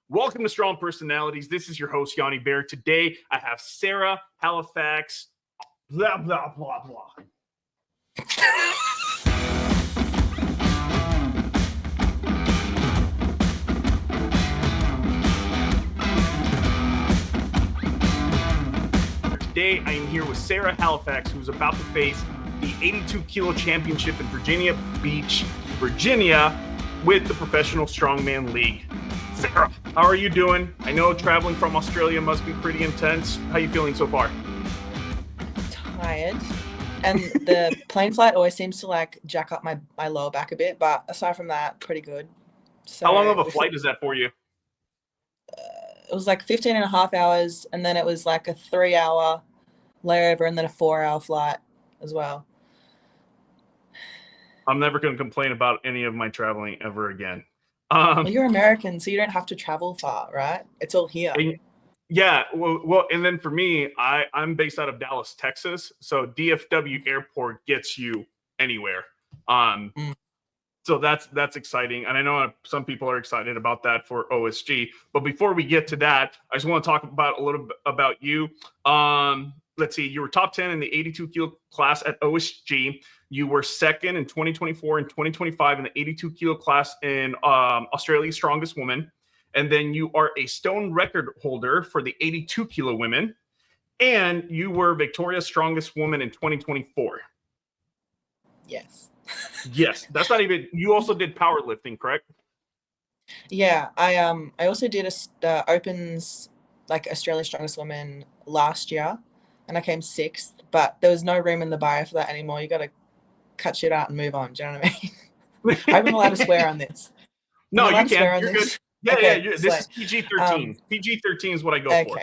Welcome to Strong Personalities. This is your host, Yanni Bear. Today, I have Sarah Hallifax, blah, blah, blah, blah. Today, I am here with Sarah Hallifax, who's about to face the 82 kilo championship in Virginia Beach, Virginia, with the Professional Strongman League. Sarah, how are you doing? I know traveling from Australia must be pretty intense. How are you feeling so far? Tired. And the plane flight always seems to jack up my lower back a bit. But aside from that, pretty good. So how long of a flight is that for you? It was 15 and a half hours. And then it was a 3-hour layover and then a 4-hour flight as well. I'm never going to complain about any of my traveling ever again. Well, you're American, so you don't have to travel far, right? It's all here. Yeah. Well, and then for me, I'm based out of Dallas, Texas. So DFW Airport gets you anywhere. So that's exciting. And I know some people are excited about that for OSG. But before we get to that, I just want to talk about a little bit about you. Let's see, you were top 10 in the 82 kilo class at OSG. You were second in 2024 and 2025 in the 82 kilo class in Australia's Strongest Woman. And then you are a stone record holder for the 82 kilo women. And you were Victoria's Strongest Woman in 2024. Yes. Yes. That's not even, you also did powerlifting, correct? Yeah. I also did a Opens, Australia's Strongest Woman last year. And I came 6th, but there was no room in the bio for that anymore. You got to cut shit out and move on. Do you know what I mean? I'm allowed to swear on this. No, you can't. You're good. Yeah, okay, yeah. This is PG-13. PG-13 is what I go for.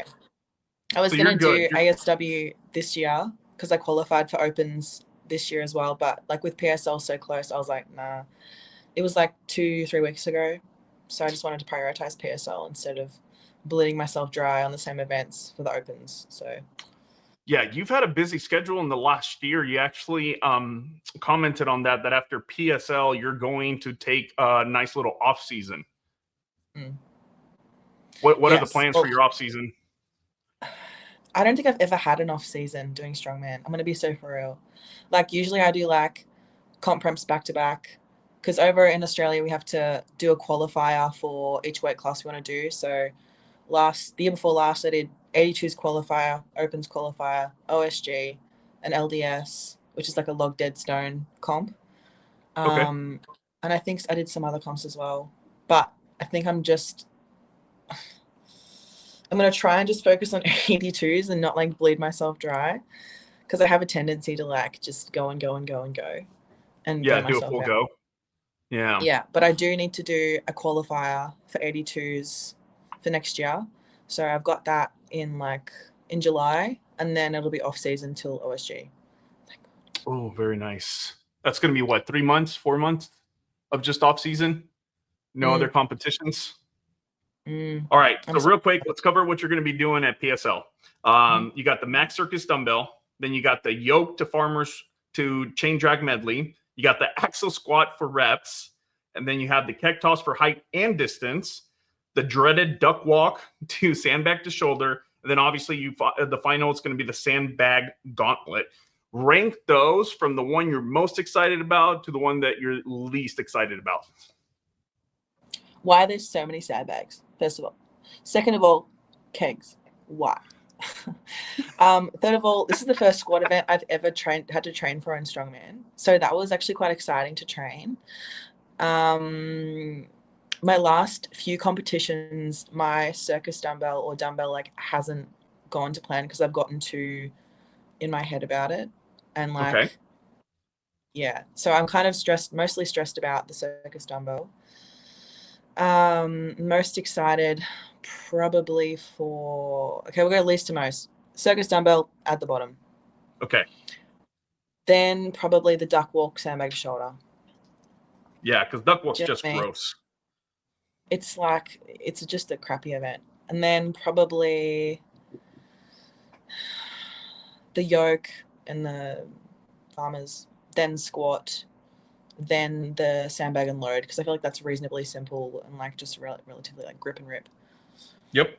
I was going to do ASW this year because I qualified for Opens this year as well. But with PSL so close, I was like, nah. It was 2-3 weeks ago. So I just wanted to prioritize PSL instead of bleeding myself dry on the same events for the Opens. So... yeah, you've had a busy schedule in the last year. You actually commented on that after PSL, you're going to take a nice little off season. What are the plans for your off season? I don't think I've ever had an off season doing Strongman. I'm going to be so for real. Usually I do comp preps back to back because over in Australia, we have to do a qualifier for each weight class we want to do. So the year before last, I did 82's qualifier, Opens qualifier, OSG, and LDS, which is a log dead stone comp. Okay. And I think I did some other comps as well. But I think I'm going to try and just focus on 82s and not bleed myself dry because I have a tendency to just go and go and go and go. And yeah, do a full go. Yeah. Yeah, but I do need to do a qualifier for 82s for next year. So I've got that in July, and then it'll be off season till OSG. Oh, very nice. That's going to be what, 3 months, 4 months of just off season? No other competitions? All right. So real quick, let's cover what you're going to be doing at PSL. You got the Max Circus dumbbell. Then you got the yoke to farmers to chain drag medley. You got the axle squat for reps. And then you have the keg toss for height and distance. The dreaded duck walk to sandbag to shoulder. And then obviously the final is going to be the sandbag gauntlet. Rank those from the one you're most excited about to the one that you're least excited about. Why there's so many sandbags, first of all. Second of all, kegs. Why? Third of all, this is the first squat event I've ever had to train for in Strongman. So that was actually quite exciting to train. My last few competitions, my circus dumbbell or dumbbell hasn't gone to plan because I've gotten too in my head about it. And okay. Yeah. So I'm kind of mostly stressed about the circus dumbbell. Most excited probably for, we'll go least to most. Circus dumbbell at the bottom. Okay. Then probably the duck walk, sandbag to shoulder. Yeah, because duck walk's just gross. It's it's just a crappy event. And then probably the yoke and the farmers, then squat, then the sandbag and load, because I feel that's reasonably simple and just relatively grip and rip. Yep.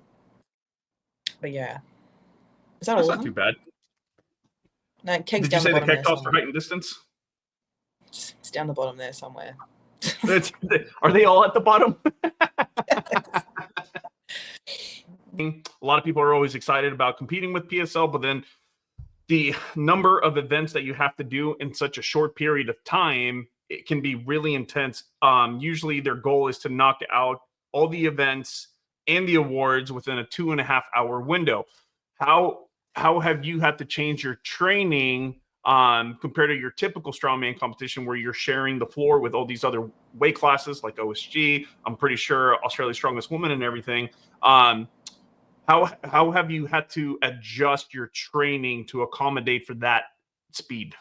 But yeah. Is that That's all of not too them? bad. No, keg's Did you down the say the bottom keg there toss for somewhere. height and distance? It's down the bottom there somewhere. Are they all at the bottom? A lot of people are always excited about competing with PSL, but then the number of events that you have to do in such a short period of time, it can be really intense. Usually their goal is to knock out all the events and the awards within a 2.5 hour window. How have you had to change your training compared to your typical strongman competition where you're sharing the floor with all these other weight classes like OSG? I'm pretty sure Australia's Strongest Woman and everything. How have you had to adjust your training to accommodate for that speed?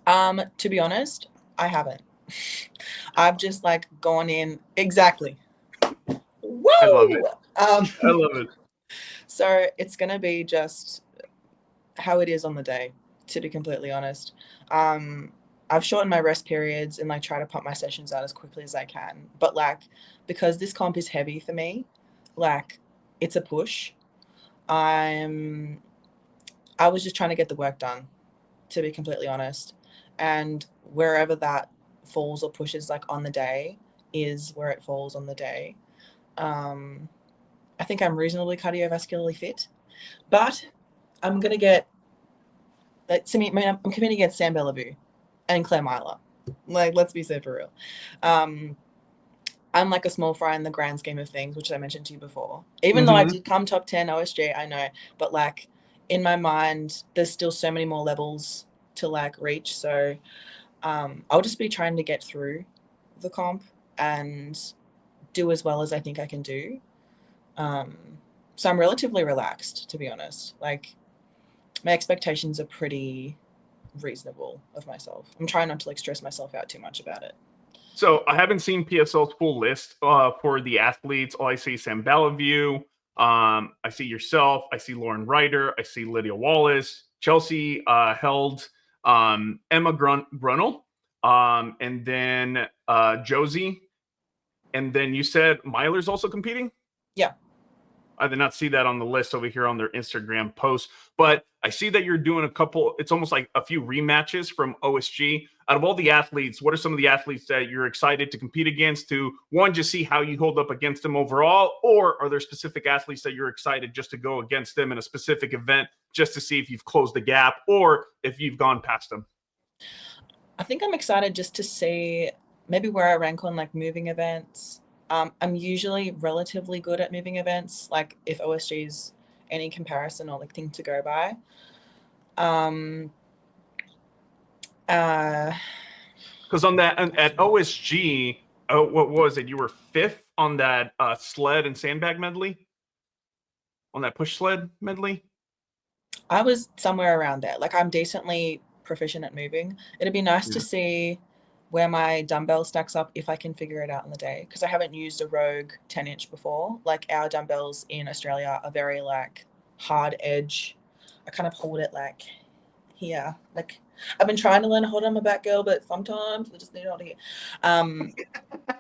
To be honest, I haven't. I've just like gone in exactly. Woo! I love it. I love it. So it's gonna be just how it is on the day, to be completely honest. I've shortened my rest periods and like try to pump my sessions out as quickly as I can. But like because this comp is heavy for me, like it's a push. I was just trying to get the work done, to be completely honest. And wherever that falls or pushes like on the day is where it falls on the day. I think I'm reasonably cardiovascularly fit, but I'm gonna get I'm competing against Sam Bellevue and Claire Myler. Like, let's be so for real. I'm like a small fry in the grand scheme of things, which I mentioned to you before. Even though I did come top 10 OSG, I know, but like in my mind, there's still so many more levels to like reach. So I'll just be trying to get through the comp and do as well as I think I can do. So I'm relatively relaxed, to be honest. Like my expectations are pretty reasonable of myself. I'm trying not to like stress myself out too much about it. So I haven't seen PSL's full list for the athletes. All I see is Sam Bellevue. I see yourself. I see Lauren Ryder. I see Lydia Wallace, Chelsea Held, Emma Grunel, and then Josie. And then you said Myler's also competing? Yeah. I did not see that on the list over here on their Instagram post, but I see that you're doing a couple, it's almost like a few rematches from OSG. Out of all the athletes, what are some of the athletes that you're excited to compete against to, one, just see how you hold up against them overall, or are there specific athletes that you're excited just to go against them in a specific event just to see if you've closed the gap or if you've gone past them? I think I'm excited just to see maybe where I rank on like moving events. I'm usually relatively good at moving events, like if OSG is any comparison or like thing to go by. Because on that at OSG, what was it? You were fifth on that sled and sandbag medley, on that push sled medley. I was somewhere around there. Like I'm decently proficient at moving. It'd be nice to see where my dumbbell stacks up if I can figure it out on the day, because I haven't used a Rogue 10-inch before. Like our dumbbells in Australia are very like hard edge. I kind of hold it like here. Like I've been trying to learn to hold on my back, girl, but sometimes I just need to hold it here.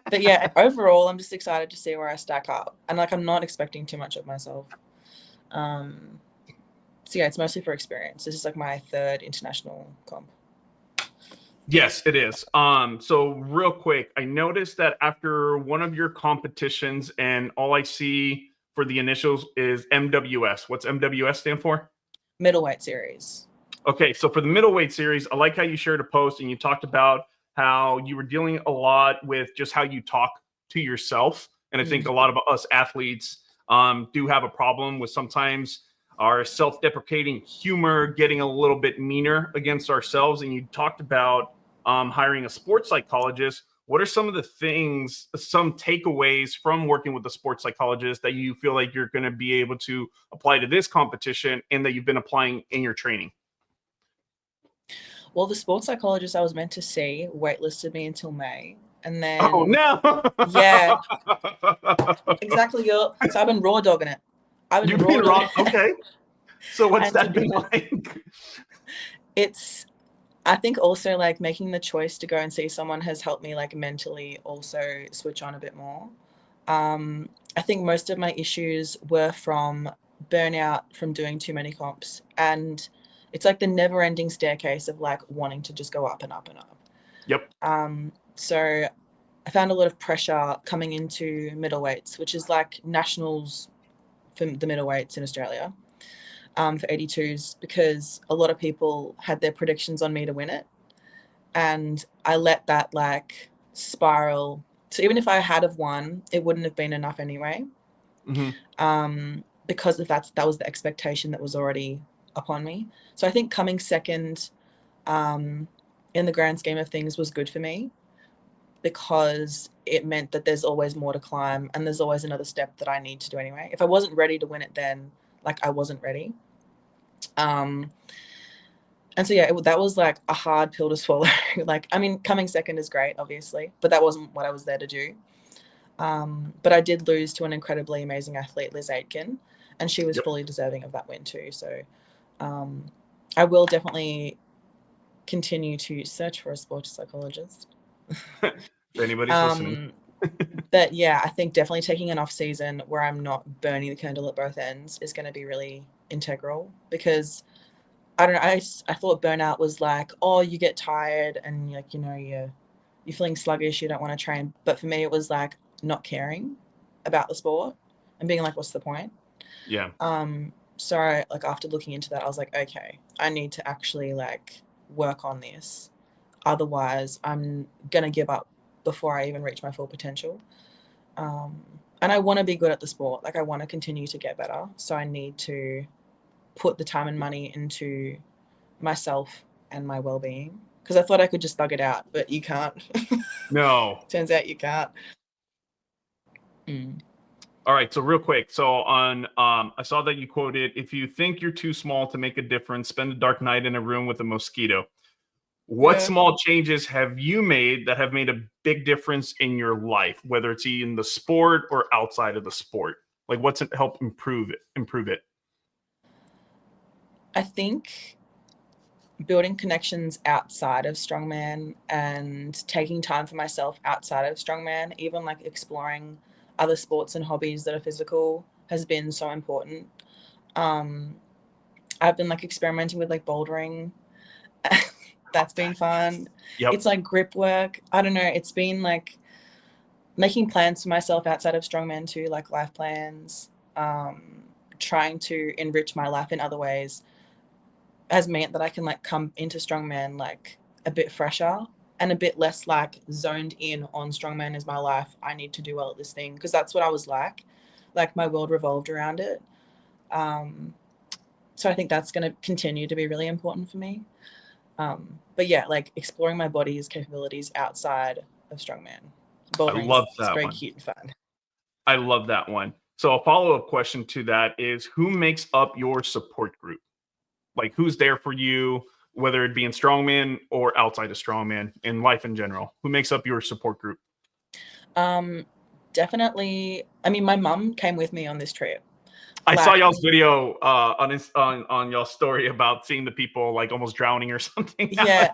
But yeah, overall, I'm just excited to see where I stack up, and like I'm not expecting too much of myself. So yeah, it's mostly for experience. This is like my third international comp. Yes, it is. So real quick, I noticed that after one of your competitions, and all I see for the initials is MWS. What's MWS stand for? Middleweight series. Okay, so for the middleweight series, I like how you shared a post and you talked about how you were dealing a lot with just how you talk to yourself. And I think a lot of us athletes do have a problem with sometimes our self-deprecating humor getting a little bit meaner against ourselves. And you talked about hiring a sports psychologist. What are some of the things, some takeaways from working with a sports psychologist that you feel like you're going to be able to apply to this competition and that you've been applying in your training? Well, the sports psychologist I was meant to see waitlisted me until May. And then oh no, yeah, exactly, girl. So I've been raw dogging it. You've been raw. Okay, so what's that been like? It's, I think also like making the choice to go and see someone has helped me like mentally also switch on a bit more. I think most of my issues were from burnout from doing too many comps, and it's like the never-ending staircase of like wanting to just go up and up and up. Yep. So I found a lot of pressure coming into middleweights, which is like nationals for the middleweights in Australia, for 82s, because a lot of people had their predictions on me to win it, and I let that like spiral. So even if I had have won, it wouldn't have been enough anyway. Because of that was the expectation that was already upon me. So I think coming second in the grand scheme of things was good for me, because it meant that there's always more to climb and there's always another step that I need to do anyway. If I wasn't ready to win it then, like I wasn't ready. And so yeah, that was like a hard pill to swallow. Like, I mean, coming second is great, obviously, but that wasn't what I was there to do. But I did lose to an incredibly amazing athlete, Liz Aitken, and she was fully deserving of that win too. So I will definitely continue to search for a sports psychologist. If anybody's listening. But yeah, I think definitely taking an off season where I'm not burning the candle at both ends is going to be really integral, because I don't know, I thought burnout was like, oh, you get tired and like, you know, you're feeling sluggish, you don't want to train. But for me, it was like not caring about the sport and being like, what's the point? Yeah. So like after looking into that, I was like, okay, I need to actually like work on this. Otherwise, I'm going to give up before I even reach my full potential. And I want to be good at the sport. Like I want to continue to get better. So I need to put the time and money into myself and my well-being, because I thought I could just thug it out, but you can't. No. Turns out you can't. All right, so real quick, so on I saw that you quoted, if you think you're too small to make a difference, spend a dark night in a room with a mosquito. What small changes have you made that have made a big difference in your life, whether it's in the sport or outside of the sport? Like what's it help improve it? I think building connections outside of Strongman and taking time for myself outside of Strongman, even like exploring other sports and hobbies that are physical, has been so important. I've been like experimenting with like bouldering. That's been fun. Yep. It's like grip work. I don't know. It's been like making plans for myself outside of Strongman too, like life plans, trying to enrich my life in other ways, has meant that I can like come into Strongman like a bit fresher and a bit less like zoned in on Strongman is my life. I need to do well at this thing, because that's what I was like my world revolved around it. So I think that's going to continue to be really important for me. But yeah, like exploring my body's capabilities outside of Strongman. Bouldering, I love that. It's very cute and fun. I love that one. So a follow-up question to that is, who makes up your support group? Like who's there for you, whether it be in Strongman or outside of Strongman, in life in general? Who makes up your support group? Definitely. I mean, my mum came with me on this trip. I saw y'all's video on y'all's story about seeing the people like almost drowning or something. Yeah.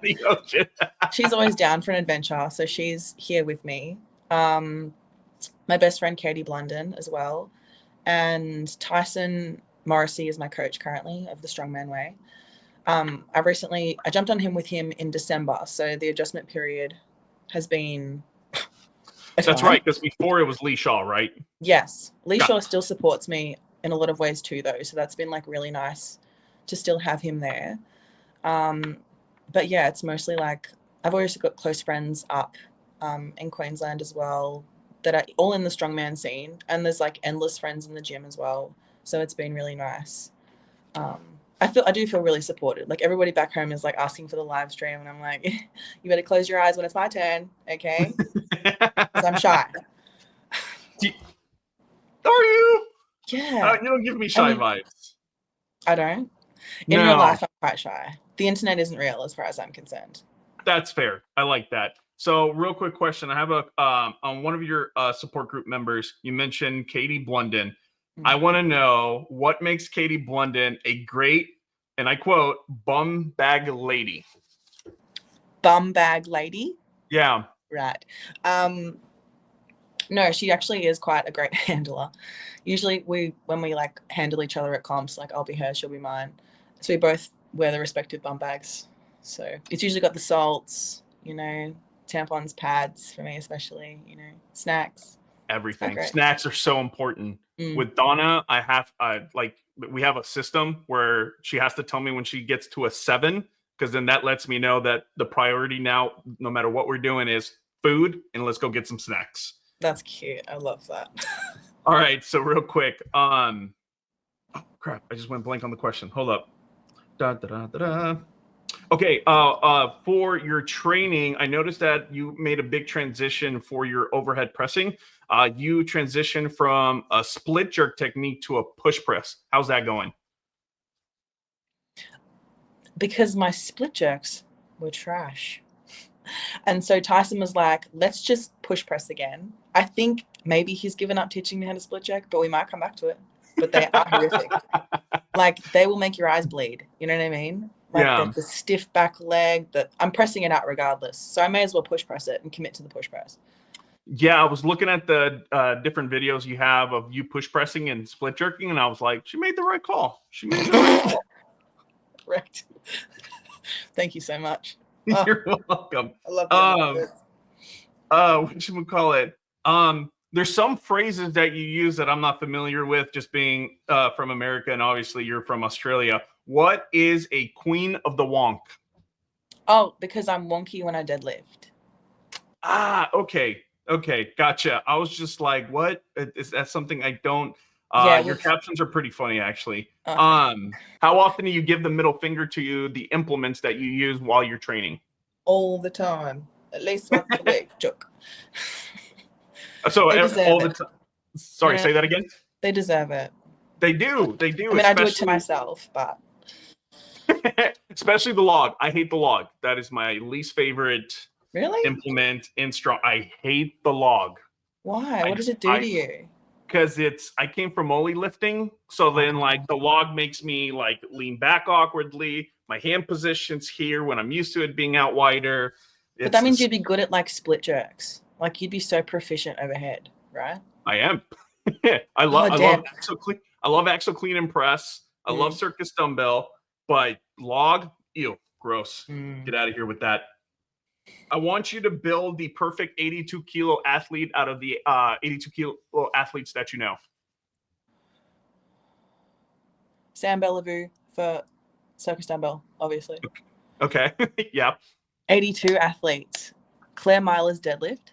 She's always down for an adventure, so she's here with me. My best friend Katie Blunden as well, and Tyson Morrissey is my coach currently of the Strongman Way. I jumped on him with him in December, so the adjustment period has been That's right, because before it was Lee Shaw, right? Yes. Lee Shaw still supports me in a lot of ways too, though, so that's been like really nice to still have him there. But yeah, it's mostly like I've always got close friends up in Queensland as well that are all in the Strongman scene, and there's like endless friends in the gym as well, so it's been really nice. I do feel really supported. Like everybody back home is like asking for the live stream, and I'm like, you better close your eyes when it's my turn, okay? Because I'm shy. Are you? Yeah. You don't give me shy vibes. I don't. In real life, I'm quite shy. The internet isn't real as far as I'm concerned. That's fair. I like that. So real quick question. I have on one of your support group members, you mentioned Katie Blunden. Mm-hmm. I want to know what makes Katie Blunden a great, and I quote, bum bag lady. Bum bag lady? Yeah. Right. No, she actually is quite a great handler. Usually when we like handle each other at comps, like I'll be her, she'll be mine. So we both wear the respective bum bags. So it's usually got the salts, tampons, pads for me especially, snacks. Everything. Great. Snacks are so important. With Donna, we have a system where she has to tell me when she gets to a 7, because then that lets me know that the priority now, no matter what we're doing, is food, and let's go get some snacks. That's cute. I love that. All right, so real quick, oh crap, I just went blank on the question. Hold up. Okay, for your training, I noticed that you made a big transition for your overhead pressing. You transitioned from a split jerk technique to a push press. How's that going? Because my split jerks were trash. And so Tyson was like, let's just push press again. I think maybe he's given up teaching me how to split jerk, but we might come back to it. But they are horrific. Like, they will make your eyes bleed. You know what I mean? Like the stiff back leg, that I'm pressing it out regardless. So I may as well push press it and commit to the push press. Yeah, I was looking at the different videos you have of you push pressing and split jerking, and I was like, she made the right call. She made the right call. Correct. Thank you so much. You're welcome. I love it. What you would call it? There's some phrases that you use that I'm not familiar with, just being from America, and obviously you're from Australia. What is a queen of the wonk? Oh, because I'm wonky when I deadlift. Okay, gotcha. I was just like, what? Is that something I don't? Your captions are pretty funny, actually. How often do you give the middle finger to the implements that you use while you're training? All the time, at least once a week. Joke. So all the time. Sorry, say that again. They deserve it. They do. I mean, I do it to myself, but especially the log. I hate the log. That is my least favorite. Really? Implement in strong. I hate the log. Why? What does it do to you? Because I came from Oli lifting, so then like the log makes me like lean back awkwardly. My hand position's here when I'm used to it being out wider. But that means you'd be good at like split jerks. Like you'd be so proficient overhead, right? I am. I love axle clean. I love axle clean and press. I love circus dumbbell, but log, ew, gross. Get out of here with that. I want you to build the perfect 82 kilo athlete out of the 82 kilo athletes that you know. Sam Bellevue for circus dumbbell, obviously. Okay. Yeah. 82 athletes. Claire Myler's deadlift.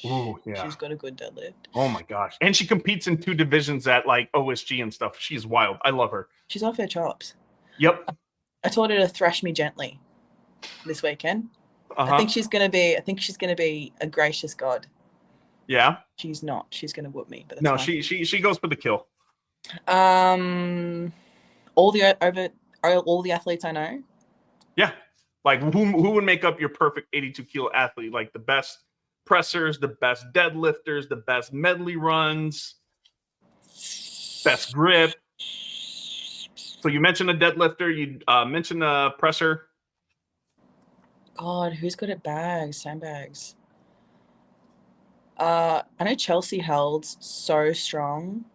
Ooh, yeah. She's got a good deadlift. Oh my gosh. And she competes in 2 divisions at like OSG and stuff. She's wild. I love her. She's off her chops. Yep. I told her to thrash me gently this weekend. I think she's gonna be a gracious god. Yeah. She's not. She's gonna whoop me. But no, fine. she goes for the kill. All the athletes I know. Yeah. Like who would make up your perfect 82 kilo athlete? Like the best pressers, the best deadlifters, the best medley runs, best grip. So you mentioned a deadlifter. You mentioned a presser. God, who's good at bags? Sandbags. I know Chelsea Held's so strong.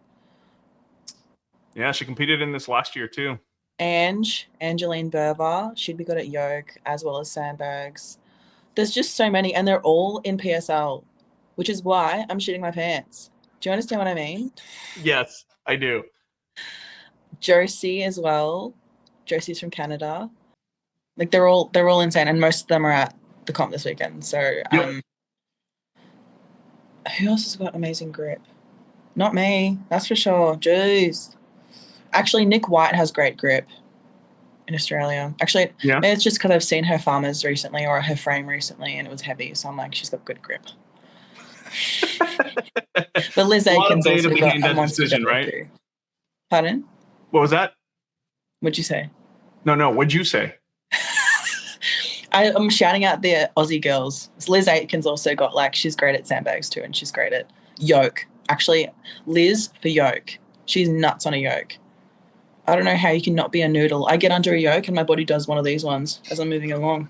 Yeah, she competed in this last year too. Angeline Bervar, she'd be good at yoke as well as sandbags. There's just so many, and they're all in PSL, which is why I'm shitting my pants. Do you understand what I mean? Yes, I do. Josie as well. Josie's from Canada. Like they're all insane, and most of them are at the comp this weekend. So who else has got amazing grip? Not me, that's for sure. Jeez. Actually, Nick White has great grip in Australia. Actually, maybe it's just because I've seen her farmers recently or her frame recently, and it was heavy. So I'm like, she's got good grip. But Liz Aiken's also got a monster decision, right? Too. Pardon? What was that? What'd you say? No. What'd you say? I'm shouting out the Aussie girls. Liz Aitken's also got she's great at sandbags too, and she's great at yoke. Actually, Liz for yoke. She's nuts on a yoke. I don't know how you can not be a noodle. I get under a yoke and my body does one of these ones as I'm moving along.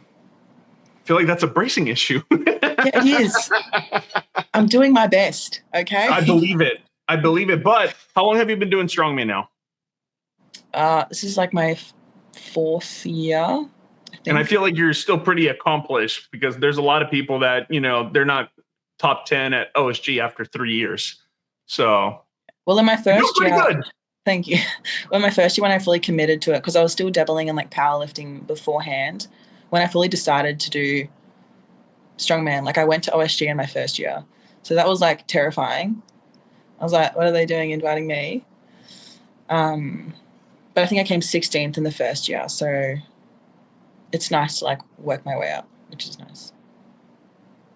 I feel like that's a bracing issue. Yeah, it is. I'm doing my best. Okay. I believe it. I believe it. But how long have you been doing strongman now? This is like my 4th year. And I feel like you're still pretty accomplished because there's a lot of people that, they're not top 10 at OSG after 3 years. So, well, in my first you're pretty year, good. Thank you. Well, my first year when I fully committed to it, because I was still dabbling in like powerlifting beforehand, when I fully decided to do strongman, like I went to OSG in my first year. So that was like terrifying. I was like, what are they doing inviting me? But I think I came 16th in the first year. So it's nice to like work my way up, which is nice.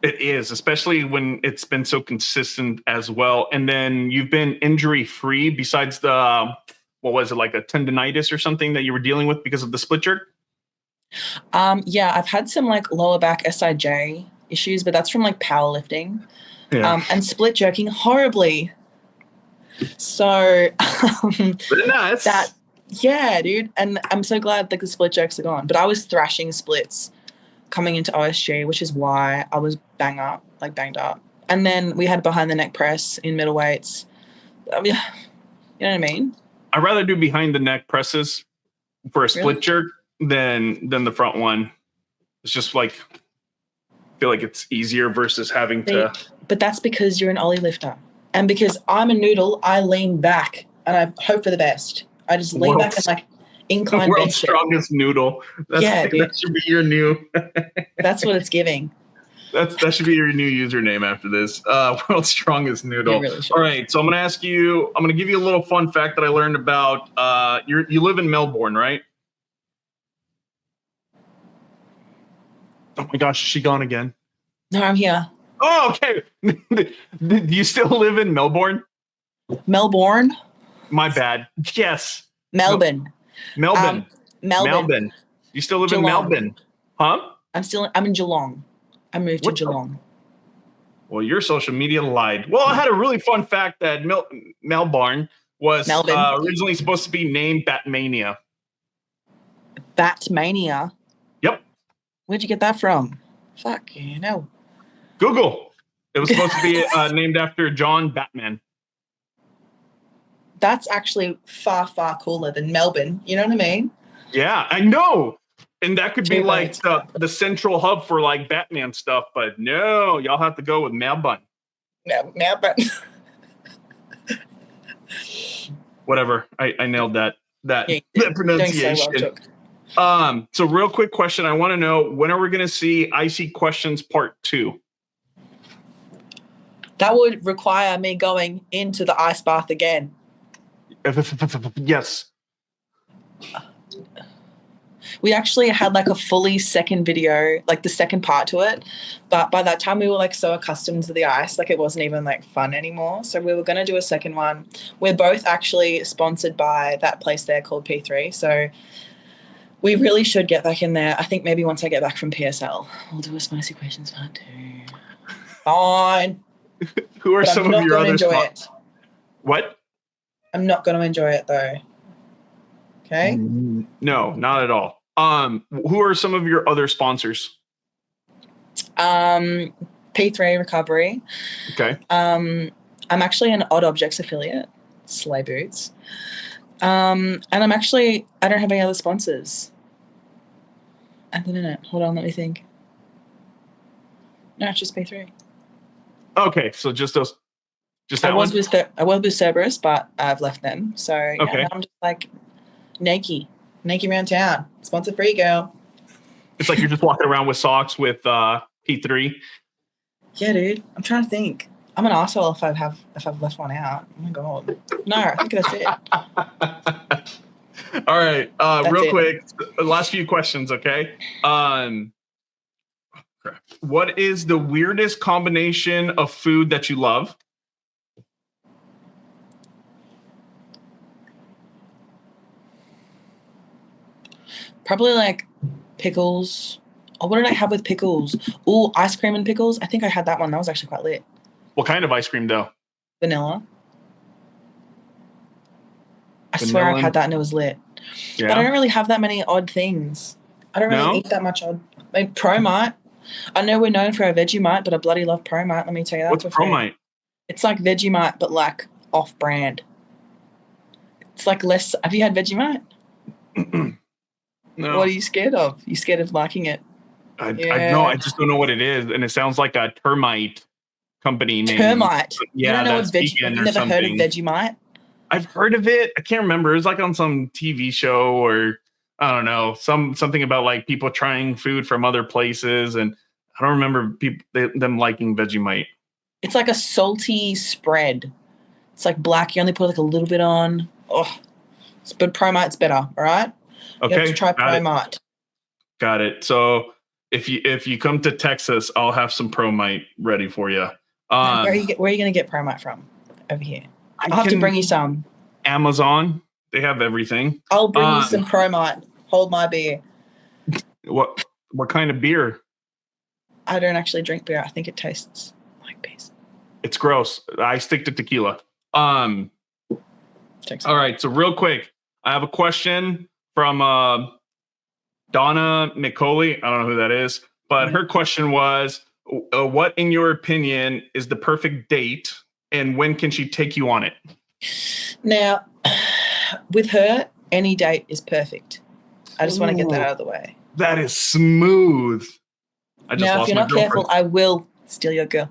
It is, especially when it's been so consistent as well. And then you've been injury free besides the, what was it, like a tendonitis or something that you were dealing with because of the split jerk? Yeah, I've had some like lower back SIJ issues, but that's from like powerlifting. Yeah. And split jerking horribly. So nice. yeah, dude. And I'm so glad like the split jerks are gone. But I was thrashing splits coming into OSG, which is why I was banged up. And then we had behind the neck press in middleweights. You know what I mean? I'd rather do behind the neck presses for a split jerk than the front one. It's just like, I feel like it's easier versus having to. But that's because you're an ollie lifter. And because I'm a noodle, I lean back and I hope for the best. I just lean back and like incline World's bench strongest noodle. That should be your new. That's what it's giving. That should be your new username after this. World's strongest noodle. Really all right, so I'm gonna give you a little fun fact that I learned about. You live in Melbourne, right? Oh my gosh, is she gone again? No, I'm here. Oh, okay. Do you still live in Melbourne? Melbourne? My bad. Yes. Melbourne. Melbourne. You still live in Melbourne? Huh? I'm in Geelong. I moved to Geelong. Well, your social media lied. Well, I had a really fun fact that Melbourne was originally supposed to be named Batmania. Batmania? Yep. Where'd you get that from? Fuck, you know. Google. It was supposed to be named after John Batman. That's actually far, far cooler than Melbourne. You know what I mean? Yeah, I know. And that could be like the central hub for like Batman stuff, but no, y'all have to go with Melbourne. Melbourne. Whatever. I nailed that pronunciation. So real quick question. I want to know, when are we going to see Icy Questions Part 2? That would require me going into the ice bath again. Yes. We actually had like a fully second video, like the second part to it. But by that time we were like so accustomed to the ice, like it wasn't even like fun anymore. So we were going to do a second one. We're both actually sponsored by that place there called P3. So we really should get back in there. I think maybe once I get back from PSL, we'll do a Spicy Questions Part 2. Fine. Who are some of your other spots? What? I'm not going to enjoy it though. Okay. No, not at all. Who are some of your other sponsors? P3 Recovery. Okay. I'm actually an Odd Objects affiliate, Slay Boots. And I don't have any other sponsors. At the minute. Hold on, let me think. No, it's just P3. Okay, so just those. Just that one? I was with Cerberus, but I've left them. So yeah, now I'm just like Nike around town. Sponsor free, girl. It's like you're just walking around with socks with P3. Yeah, dude. I'm trying to think. I'm an asshole if I've left one out. Oh my god. No, I think that's it. All right. Real quick, last few questions, okay? What is the weirdest combination of food that you love? Probably like pickles. Oh, what did I have with pickles? Oh, ice cream and pickles. I think I had that one. That was actually quite lit. What kind of ice cream, though? Vanilla. I swear I've had that and it was lit. Yeah. But I don't really have that many odd things. I don't really eat that much odd. Maybe Pro might. I know we're known for our Vegemite, but I bloody love Promite. Let me tell you that. What's for free. Promite? It's like Vegemite, but like off-brand. It's like less. Have you had Vegemite? No. What are you scared of? You scared of liking it? I know. I just don't know what it is, and it sounds like a termite company name. Termite. Yeah, you don't know that's what Vegemite? You've never heard of Vegemite? I've heard of it. I can't remember. It was like on some TV show, or I don't know, something about like people trying food from other places, and I don't remember them liking Vegemite. It's like a salty spread. It's like black. You only put like a little bit on. Oh, but Promite's better. All right. Okay. You have to try Promite. Got it. So if you come to Texas, I'll have some Promite ready for you. Where are you going to get Promite from? Over here. I'll have to bring you some. Amazon. They have everything. I'll bring you some Promite. Hold my beer. What kind of beer? I don't actually drink beer. I think it tastes like beers. It's gross. I stick to tequila. All right. So real quick, I have a question from Donna McCauley. I don't know who that is, but her question was, what, in your opinion, is the perfect date, and when can she take you on it? Now, with her, any date is perfect. I just want to get that out of the way. That is smooth. Now, if you're not careful, I will steal your girl.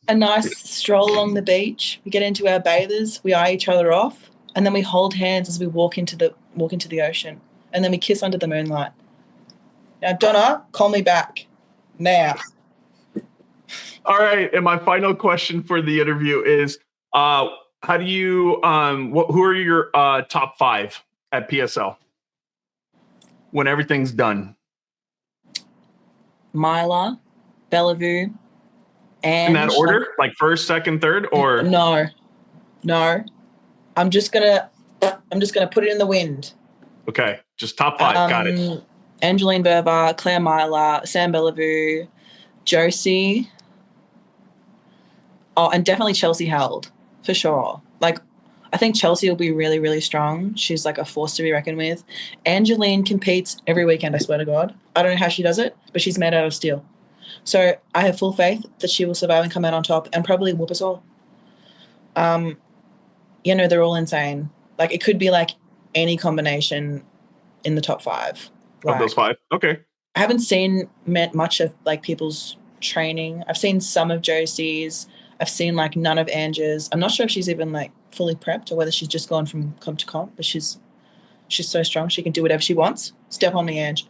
A nice stroll along the beach. We get into our bathers. We eye each other off, and then we hold hands as we walk into the ocean, and then we kiss under the moonlight. Now, Donna, call me back now. All right, and my final question for the interview is, how do you who are your top 5 at PSL when everything's done? Myla, Bellevue, and in that order, like first, second, third, or no. I'm just gonna put it in the wind. Okay, just top 5. Got it. Angeline Verva, Claire Myla, Sam Bellevue, Josie. Oh, and definitely Chelsea Held, for sure. Like, I think Chelsea will be really, really strong. She's like a force to be reckoned with. Angeline competes every weekend, I swear to God. I don't know how she does it, but she's made out of steel. So I have full faith that she will survive and come out on top and probably whoop us all. They're all insane. Like, it could be like any combination in the top 5. Of those 5? Okay. I haven't seen much of like people's training. I've seen some of Josie's. I've seen like none of Angie's. I'm not sure if she's even like fully prepped or whether she's just gone from comp to comp, but she's so strong she can do whatever she wants. Step on me, Ange.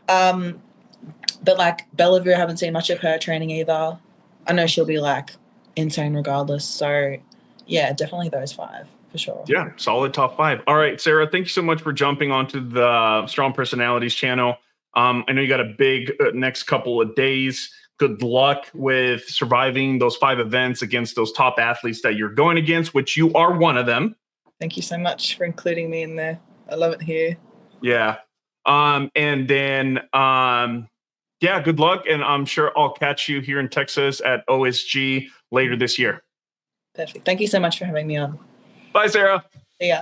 But like Bellevue, I haven't seen much of her training either. I know she'll be like insane regardless. So yeah, definitely those 5 for sure. Yeah, solid top 5. All right, Sarah, thank you so much for jumping onto the Strong Personalities channel. I know you got a big next couple of days. Good luck with surviving those 5 events against those top athletes that you're going against, which you are one of them. Thank you so much for including me in there. I love it here. Yeah. And then, good luck. And I'm sure I'll catch you here in Texas at OSG later this year. Perfect. Thank you so much for having me on. Bye, Sarah. See ya.